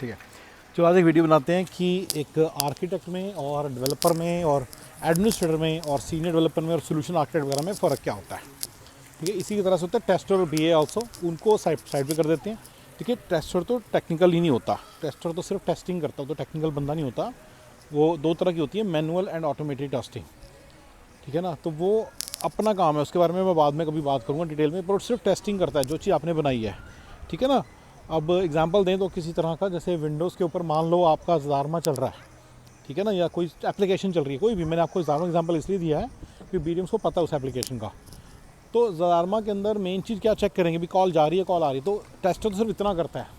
ठीक है। तो आज एक वीडियो बनाते हैं कि एक आर्किटेक्ट में और डेवलपर में और एडमिनिस्ट्रेटर में और सीनियर डेवलपर में और सोल्यूशन आर्किटेक्ट वगैरह में फ़र्क क्या होता है। ठीक है, इसी की तरह से होता है टेस्टर और बीए ऑल्सो, उनको साइड पे कर देते हैं। ठीक है, टेस्टर तो टेक्निकल ही नहीं होता, टेस्टर तो सिर्फ टेस्टिंग करता है, तो टेक्निकल बंदा नहीं होता। वो दो तरह की होती है, मैनुअल एंड ऑटोमेटेड टेस्टिंग। ठीक है ना, तो वो अपना काम है, उसके बारे में मैं बाद में कभी बात करूँगा डिटेल में, पर सिर्फ टेस्टिंग करता है जो चीज़ आपने बनाई है। ठीक है ना, अब एग्जांपल दें तो किसी तरह का, जैसे विंडोज़ के ऊपर मान लो आपका ज़ारमा चल रहा है, ठीक है ना, या कोई एप्लीकेशन चल रही है, कोई भी, मैंने आपको ज़ारमा एग्जांपल इसलिए दिया है कि बीडीएम्स को पता है उस एप्लीकेशन का। तो ज़ारमा के अंदर मेन चीज़ क्या चेक करेंगे, भी कॉल जा रही है, कॉल आ रही है, तो टेस्टर तो सिर्फ इतना करता है।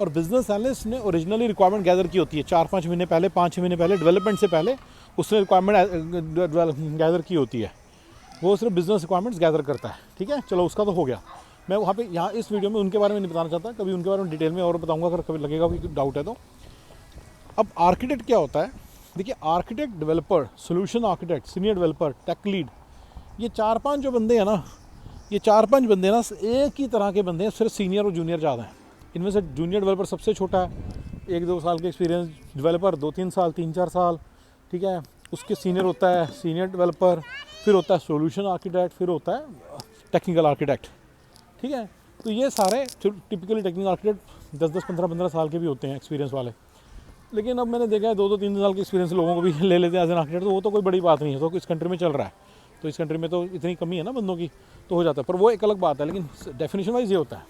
और बिजनेस एनालिस्ट ने ओरिजिनली रिक्वायरमेंट गैदर की होती है 4-5 महीने पहले, 5-6 महीने पहले, डेवलपमेंट से पहले उसने रिक्वायरमेंट गैदर की होती है। वो सिर्फ बिजनेस रिक्वायरमेंट्स गैदर करता है। ठीक है, चलो उसका तो हो गया। मैं वहाँ पे यहाँ इस वीडियो में उनके बारे में नहीं बताना चाहता, कभी उनके बारे में डिटेल में और बताऊँगा अगर कभी लगेगा भी डाउट है तो। अब आर्किटेक्ट क्या होता है, देखिए, architect, developer, solution architect, senior developer, tech lead, ये 4-5 जो बंदे हैं ना, ये 4-5 बंदे ना एक ही तरह के बंदे हैं, सिर्फ सीनियर और जूनियर ज़्यादा हैं। इनमें से जूनियर डेवलपर सबसे छोटा है, 1-2 साल के एक्सपीरियंस, डेवलपर 2-3 साल, 3-4 साल। ठीक है, उसके सीनियर होता है सीनियर डेवलपर, फिर होता है सोल्यूशन आर्किटेक्ट, फिर होता है टेक्निकल आर्किटेक्ट। ठीक है, तो ये सारे टिपिकली टेक्निकल आर्किटेक्ट 10-10, 15-15 साल के भी होते हैं एक्सपीरियंस वाले। लेकिन अब मैंने देखा है 2-3 साल के एक्सपीरियंस लोगों को भी ले लेते हैं एज एन आर्किटेक्ट, तो वो तो कोई बड़ी बात नहीं है, तो इस कंट्री में चल रहा है, तो इस कंट्री में तो इतनी कमी है ना बंदों की, तो हो जाता है, पर वो एक अलग बात है। लेकिन डेफिनेशन वाइज ये होता है,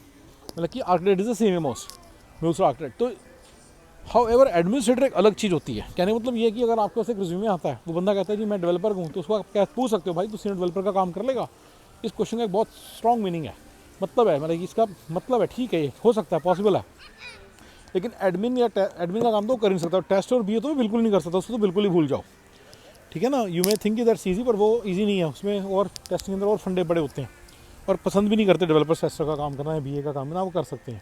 मतलब कि architect is the same most दूसरा आर्किटेक्ट। तो हाउ एवर एडमिनिस्ट्रेटर एक अलग चीज़ होती है। कहने मतलब ये है कि अगर आपके पास एक रिज्यूमे आता है, वो बंदा कहता है जी मैं डेवलपर हूँ, तो उसको आप क्या पूछ सकते हो, भाई तू सीनियर डेवलपर का काम कर लेगा। इस क्वेश्चन का एक बहुत स्ट्रॉन्ग मीनिंग है, मतलब है, मतलब इसका मतलब है ठीक है, ये हो सकता है, पॉसिबल है। लेकिन एडमिन या एडमिन का काम तो कर नहीं सकता, टेस्ट और बीए तो बिल्कुल नहीं कर सकता, उसको तो बिल्कुल ही भूल जाओ। ठीक है ना, you may think that's easy, पर वो ईजी नहीं है, उसमें और टेस्टिंग के अंदर और फंडे बड़े होते हैं, और पसंद भी नहीं करते डेवलपर टेस्टर का काम करना है, बीए का काम करना, वो कर सकते हैं।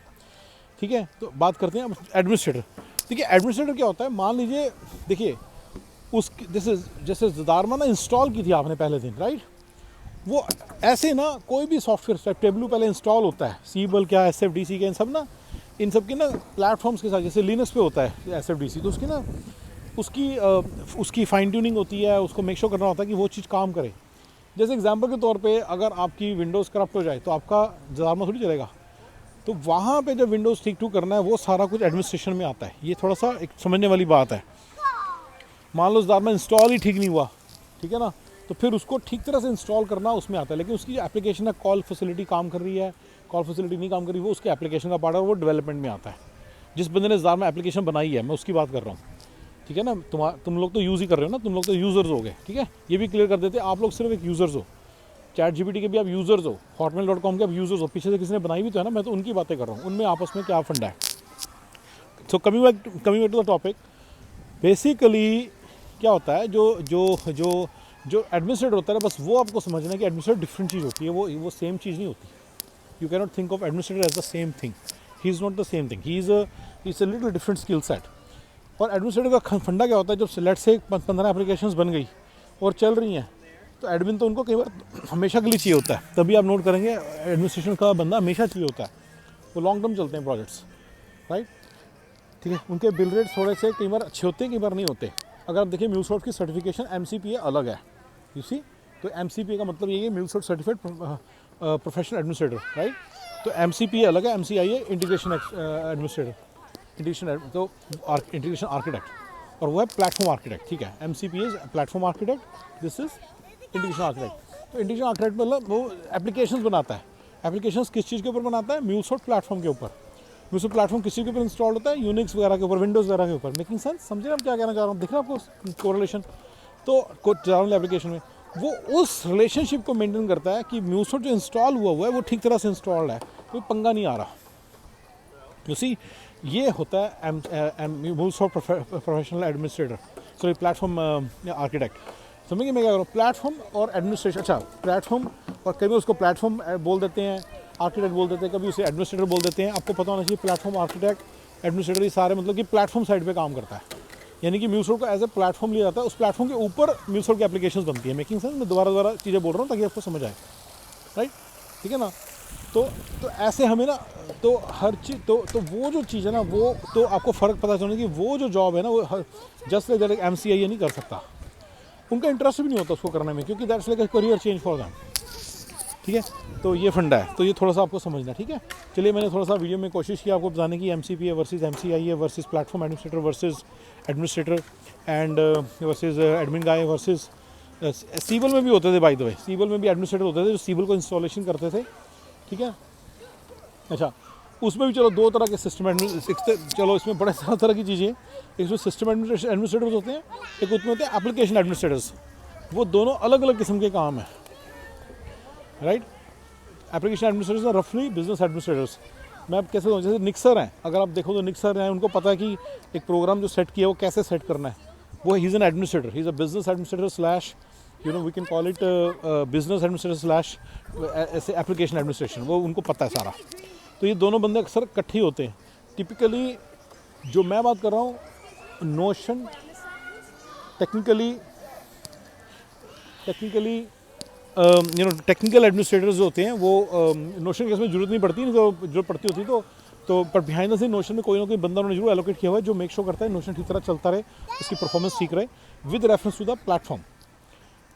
ठीक है, तो बात करते हैं एडमिनिस्ट्रेटर। देखिए, एडमिनिस्ट्रेटर क्या होता है, मान लीजिए, देखिए उस जैसे ज़ारमा ना इंस्टॉल की थी आपने पहले दिन, राइट, वो ऐसे ना कोई भी सॉफ्टवेयर टेबलू पहले इंस्टॉल होता है, सीबल क्या, SFDC क्या, इन सब ना, इन सब की ना प्लेटफॉर्म्स के साथ, जैसे लिनक्स पे होता है SFDC, तो उसकी ना उसकी फाइन ट्यूनिंग होती है, उसको मेक श्योर करना होता है कि वो चीज़ काम करे। जैसे एग्जांपल के तौर पे अगर आपकी विंडोज़ करप्ट हो जाए तो आपका ज़ारमा थोड़ी चलेगा, तो वहाँ पे जब विंडोज़ ठीक टू करना है, वो सारा कुछ एडमिनिस्ट्रेशन में आता है। ये थोड़ा सा एक समझने वाली बात है। मान लो ज़ारमा इंस्टॉल ही ठीक नहीं हुआ, ठीक है ना, तो फिर उसको ठीक तरह से इंस्टॉल करना उसमें आता है। लेकिन उसकी जो एप्लीकेशन है, कॉल फैसिलिटी काम कर रही है, कॉल फैसिलिटी नहीं काम कर रही, वो उसके एप्लीकेशन का पार्ट है और वो डेवलपमेंट में आता है। जिस बंदे ने ज़ारमा एप्लीकेशन बनाई है, मैं उसकी बात कर रहा हूँ। ठीक है ना, तुम लोग तो यूज़ ही कर रहे हो ना, तुम लोग तो यूज़र्स हो गए। ठीक है, ये भी क्लियर कर देते, आप लोग सिर्फ एक यूज़र्स हो, ChatGPT के भी आप यूज़र्स हो, hotmail.com के आप यूज़र्स हो, पीछे से किसी ने बनाई भी तो है ना, मैं तो उनकी बातें कर रहा हूँ, उनमें आपस में क्या फंडा है। So coming back to the topic, basically क्या होता है, जो जो जो जो एडमिनिस्ट्रेटर होता है, बस वो आपको समझना है कि एडमिनिस्ट्रेटर डिफरेंट चीज़ होती है, वो सेम चीज़ नहीं होती। You can not think of administrator as the same thing, he is not the same thing, he is a little different skill set. और एडमिनिस्ट्रेटर का फंडा क्या होता है, जब लेट से 15 एप्लीकेशंस बन गई और चल रही हैं, तो एडमिन तो उनको कई बार हमेशा के लिए चाहिए होता है। तभी आप नोट करेंगे एडमिनिस्ट्रेशन का बंदा हमेशा चाहिए होता है, वो लॉन्ग टर्म चलते हैं प्रोजेक्ट्स, राइट। ठीक है, उनके बिल रेट थोड़े से कई बार अच्छे होते हैं, कई बार नहीं होते। अगर आप देखिए म्यूलसॉफ्ट की सर्टिफिकेशन MCPA अलग है, यू सी, तो MCPA का मतलब ये है MuleSoft certified professional administrator, right. तो MCPA अलग है, MCIA इंटीग्रेशन एडमिनिस्ट्रेटर, तो इंटीग्रेशन आर्किटेक्ट, और वो है प्लेटफॉर्म आर्किटेक्ट। ठीक है, MCPA platform architect, this is integration architect. तो इंटीग्रेशन आर्किटेक्ट मतलब वो एप्लीकेशंस बनाता है। एप्लीकेशंस किस चीज़ के ऊपर बनाता है, म्यूलसॉफ्ट प्लेटफॉर्म के ऊपर। म्यूलसॉफ्ट प्लेटफॉर्म किस चीज़ के ऊपर इंस्टॉल होता है, यूनिक्स वगैरह के ऊपर, विंडोज़ वगैरह के ऊपर। मेकिंग सेंस, समझे आप क्या कहना चाह रहा हूँ, दिख रहा है आपको कोरिलेशन। तो जनरल एप्लीकेशन में वो उस रिलेशनशिप को मेंटेन करता है कि म्यूलसॉफ्ट जो इंस्टॉल हुआ है वो ठीक तरह से इंस्टॉल्ड है, कोई पंगा नहीं आ रहा। यू सी, ये होता है MuleSoft professional administrator, sorry platform architect. समझिए मैं क्या करूँ, प्लेटफॉर्म और एडमिनिस्ट्रेशन, अच्छा प्लेटफॉर्म, और कभी उसको प्लेटफॉर्म बोल देते हैं, आर्किटेक्ट बोल देते हैं, कभी उसे एडमिनिस्ट्रेटर बोल देते हैं। आपको पता होना चाहिए प्लेटफॉर्म, आर्किटेक्ट, एडमिनिस्ट्रेटर, ये सारे मतलब कि प्लेटफॉर्म साइड पे काम करता है। यानी कि म्यूलसॉफ्ट को एज ए प्लेटफॉर्म लिया जाता है, उस प्लेटफॉर्म के ऊपर म्यूलसॉफ्ट की एप्लीकेशंस बनती है। मेकिंग सेंस, मैं दोबारा तीजें बोल रहा हूँ ताकि आपको समझ आए, राइट। ठीक है ना, तो ऐसे हमें ना, तो हर चीज़ तो वो जो चीज़ है ना, वो तो आपको फ़र्क पता चलना कि वो जो जॉब है ना, वो जस्ट लाइक दैट MCI नहीं कर सकता, उनका इंटरेस्ट भी नहीं होता उसको करने में, क्योंकि that's like a career change for them. ठीक है, तो ये फंडा है, तो ये थोड़ा सा आपको समझना। ठीक है, चलिए, मैंने थोड़ा सा वीडियो में कोशिश की आपको बताने की MCP है वर्सेस MCI है versus platform administrator versus administrator and versus admin guy versus सीबल में भी होते थे, बाय द वे सीबल में भी एडमिनिस्ट्रेटर होते थे जो सीबल को इंस्टॉलेशन करते थे। ठीक है, अच्छा, उसमें भी चलो दो तरह के सिस्टम चलो इसमें बड़े सारा तरह की चीज़ें, इसमें सिस्टम एडमिनिस्ट्रेटर्स होते हैं, एक उसमें होते हैं एप्लीकेशन एडमिनिस्ट्रेटर्स। वो दोनों अलग अलग किस्म के काम हैं, राइट। एप्लीकेशन एडमिनिस्ट्रेटर्स रफली बिजनेस एडमिनिस्ट्रेटर्स। मैं अब कैसे कहूँ, जैसे निक्सर हैं, अगर आप देखो तो निक्सर हैं, उनको पता है कि एक प्रोग्राम जो सेट किया वो कैसे सेट करना है। वो he is an administrator, he is a business administrator slash we can call it business administrator slash ऐसे एप्लीकेशन एडमिनिस्ट्रेशन, वो उनको पता है सारा। तो ये दोनों बंदे अक्सर इकट्ठे होते हैं। टिपिकली जो मैं बात कर रहा हूँ, नोशन टेक्निकली टेक्निकल एडमिनिस्ट्रेटर्स जो होते हैं वो नोशन केस में जरूरत नहीं पड़ती, नहीं तो जो पड़ती होती तो पर बिहाइंड द सीन नोशन में कोई ना कोई बंदा उन्होंने जरूर एलोकेट किया हुआ है जो मेक श्योर करता है नोशन ठीक तरह चलता रहे, उसकी परफॉर्मेंस ठीक रहे with reference to the platform.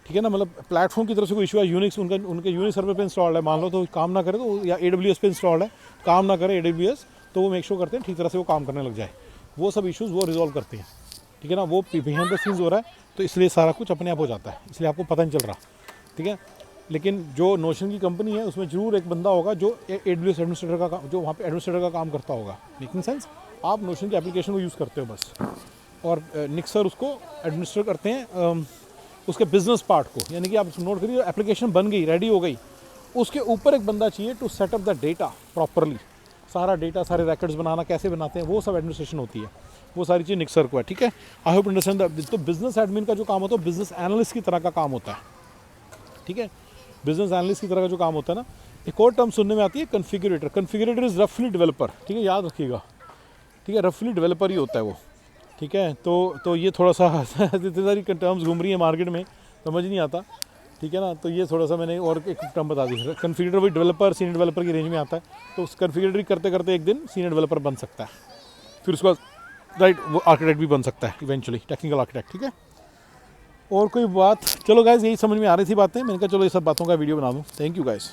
ठीक है ना, मतलब प्लेटफॉर्म की तरफ से कोई इशू है, यूनिक्स उनके यूनिक्स सर्वर पे इंस्टॉल्ड है, मान लो तो काम ना करे तो, या AWS पे इंस्टॉल्ड है, काम ना करे AWS, तो वो मेक श्योर करते हैं ठीक तरह से वो काम करने लग जाए। वो सब इशूज़ वो रिजॉल्व करते हैं। ठीक है ना, वो बिहाइंड द सीन्स हो रहा है, तो इसलिए सारा कुछ अपने आप हो जाता है, इसलिए आपको पता नहीं चल रहा। ठीक है, लेकिन जो नोशन की कंपनी है उसमें जरूर एक बंदा होगा जो AWS एडमिनिस्ट्रेटर का, जो वहाँ पे एडमिनिस्ट्रेटर का काम करता होगा। मेकिंग सेंस, आप नोशन की एप्लीकेशन को यूज़ करते हो बस, और निक्सर उसको एडमिनिस्ट्रेट करते हैं उसके बिजनेस पार्ट को। यानी कि आप नोट करिए, एप्लीकेशन बन गई, रेडी हो गई, उसके ऊपर एक बंदा चाहिए to set up the data properly. सारा डेटा, सारे रिकॉर्ड्स बनाना कैसे बनाते हैं, वो सब एडमिनिस्ट्रेशन होती है, वो सारी चीज़ निक्सर को है। ठीक है, आई होप अंडरस्टैंड। तो बिजनेस एडमिन का जो काम होता है बिजनेस एनालिस्ट की तरह का काम होता है। ठीक है, बिजनेस एनालिस्ट की तरह का जो काम होता है ना, एक और टर्म सुनने में आती है कन्फिगरेटर। कन्फिगरेटर इज़ रफली डेवलपर। ठीक है, याद रखिएगा। ठीक है, रफली डेवलपर ही होता है वो। ठीक है, तो ये थोड़ा सा इतनी सारी टर्म्स घूम रही है मार्केट में, समझ नहीं आता। ठीक है ना, तो ये थोड़ा सा मैंने और एक टर्म बता दी। कन्फिगरेटर भी डेवलपर, सीनियर डेवलपर की रेंज में आता है, तो उस कन्फिगरेटर करते करते एक दिन सीनियर डेवलपर बन सकता है, फिर उसके बाद राइट वो आर्किटेक्ट भी बन सकता है इवेंचुअली, टेक्निकल आर्किटेक्ट। ठीक है, और कोई बात? चलो गाइज, यही समझ में आ रही थी बातें, मैंने कहा चलो ये सब बातों का वीडियो बना दूँ। Thank you guys.